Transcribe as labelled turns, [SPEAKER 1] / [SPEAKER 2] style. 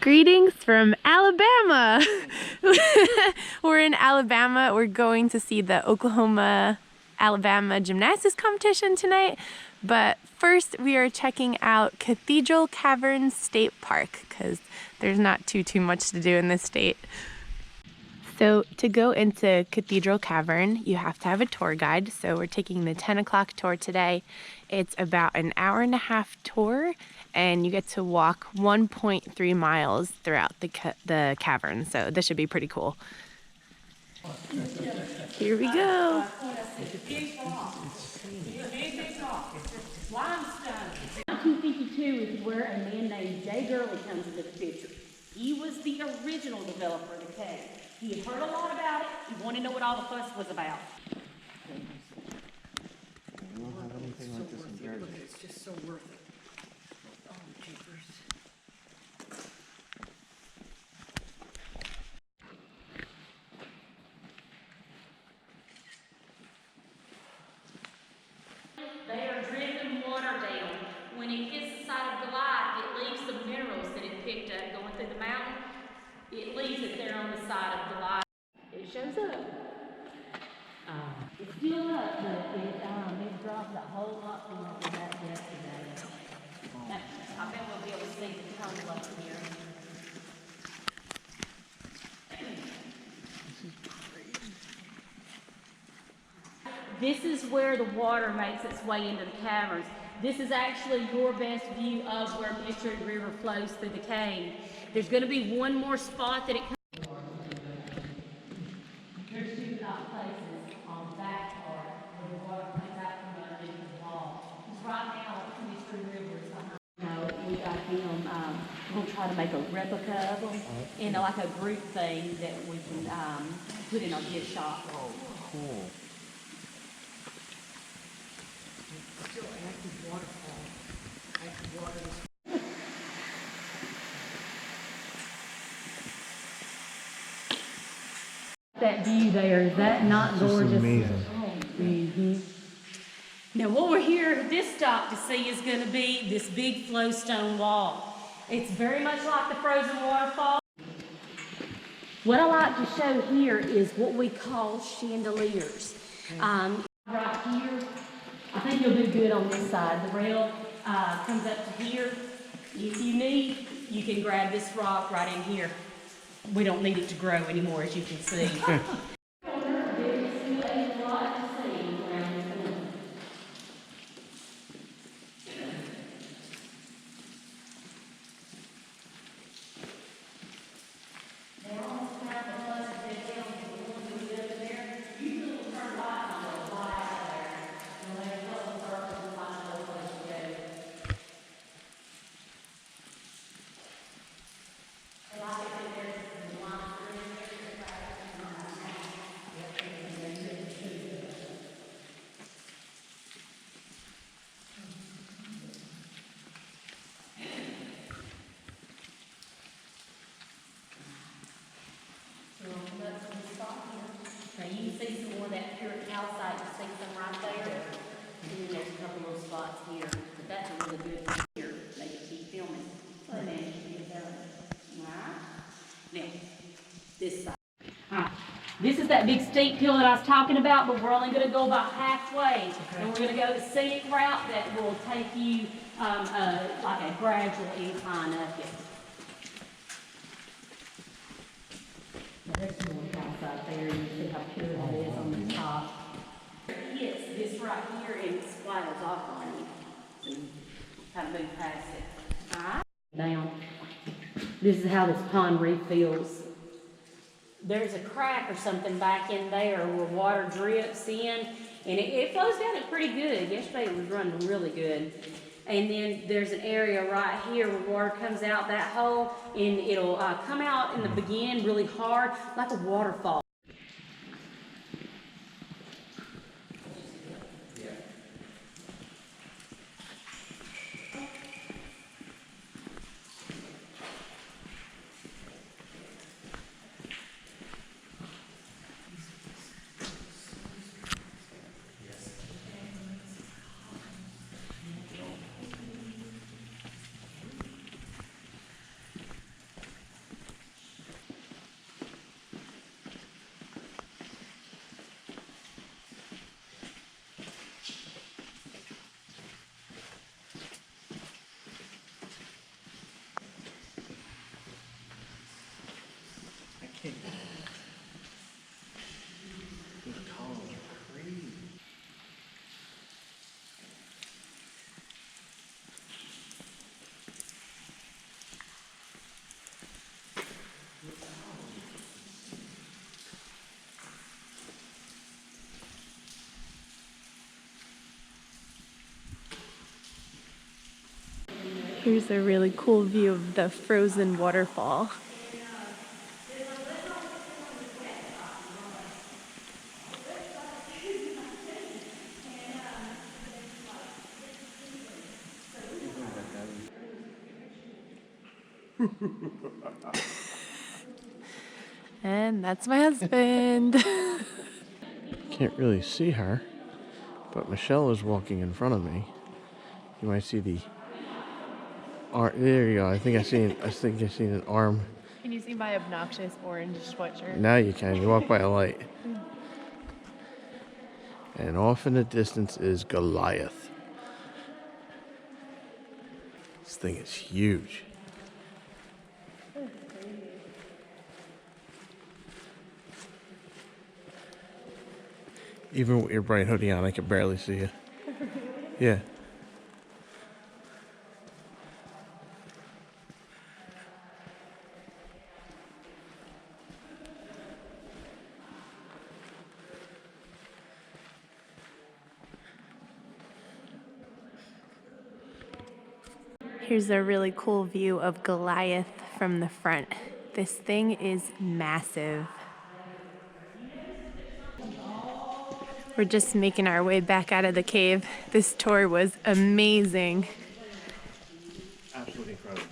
[SPEAKER 1] Greetings from Alabama. We're in Alabama. We're going to see the Oklahoma-Alabama gymnastics competition tonight. But first we are checking out Cathedral Caverns State Park because there's not too much to do in this state. So to go into Cathedral Cavern, you have to have a tour guide. So we're taking the 10 o'clock tour today. It's about an hour-and-a-half tour, and you get to walk 1.3 miles throughout the cavern. So this should be pretty cool. Here we go.
[SPEAKER 2] 1952 is where a man named Jay Gurley comes into the picture. He was the original developer of the cave. He had heard a lot about it. He wanted to know what all the fuss was about.
[SPEAKER 3] I don't have anything like this in Jersey.
[SPEAKER 4] It's just so worth it. Oh, jeepers.
[SPEAKER 2] They are dripping water down. When it hits the side of Goliath, it leaves the minerals that it picked up going through the mountain. It leaves it there on the side of Goliath. It shows up. It's still up, but it dropped a whole lot from that yesterday. I bet we'll be able to see the tunnel up here. This is where the water makes its way into the caverns. This is actually your best view of where Mystery River flows through the cave. There's going to be one more spot that it comes. There's two places on the back part where the water comes out from underneath the wall. Because right now, Mystery River is behind. No, we got him. We're going to try to make a replica of them in like a group thing that we can put in our gift shop.
[SPEAKER 3] Oh, cool.
[SPEAKER 4] Still active waterfall. Active water.
[SPEAKER 2] That view there, is that not gorgeous?
[SPEAKER 3] Amazing.
[SPEAKER 2] Mm-hmm. Now what we're here, this stop to see is going to be this big flowstone wall. It's very much like the frozen waterfall. What I like to show here is what we call chandeliers. Right here, I think you'll do good on this side. The rail comes up to here. If you need, you can grab this rock right in here. We don't need it to grow anymore, as you can see. Now you can see some more of that pure calcite, you see some right there. And then there's a couple little spots here, but that's a really good here. They can keep filming. And then you can tell it. Alright? Now, this side. Alright. This is that big steep hill that I was talking about, but we're only going to go about halfway. And we're going to go the scenic route that will take you like a gradual incline up it. There's some more calcite there, and you see how pure that is on the top. Yes, this right here, and it splatters off on you. So you kind of move past it. Alright? Down. This is how this pond refills. There's a crack or something back in there where water drips in, and it flows down it pretty good. Yesterday it was running really good. And then there's an area right here where water comes out that hole, and it'll come out in the beginning really hard, like a waterfall.
[SPEAKER 1] Here's a really cool view of the frozen waterfall. And that's my husband.
[SPEAKER 3] Can't really see her, but Michelle is walking in front of me. You might see the arm. There you go. I think I seen an arm.
[SPEAKER 1] Can you see my obnoxious orange sweatshirt?
[SPEAKER 3] Now you can. You walk by a light. And off in the distance is Goliath. This thing is huge. Even with your bright hoodie on, I can barely see you. Yeah.
[SPEAKER 1] Here's a really cool view of Goliath from the front. This thing is massive. We're just making our way back out of the cave. This tour was amazing.
[SPEAKER 3] Absolutely incredible.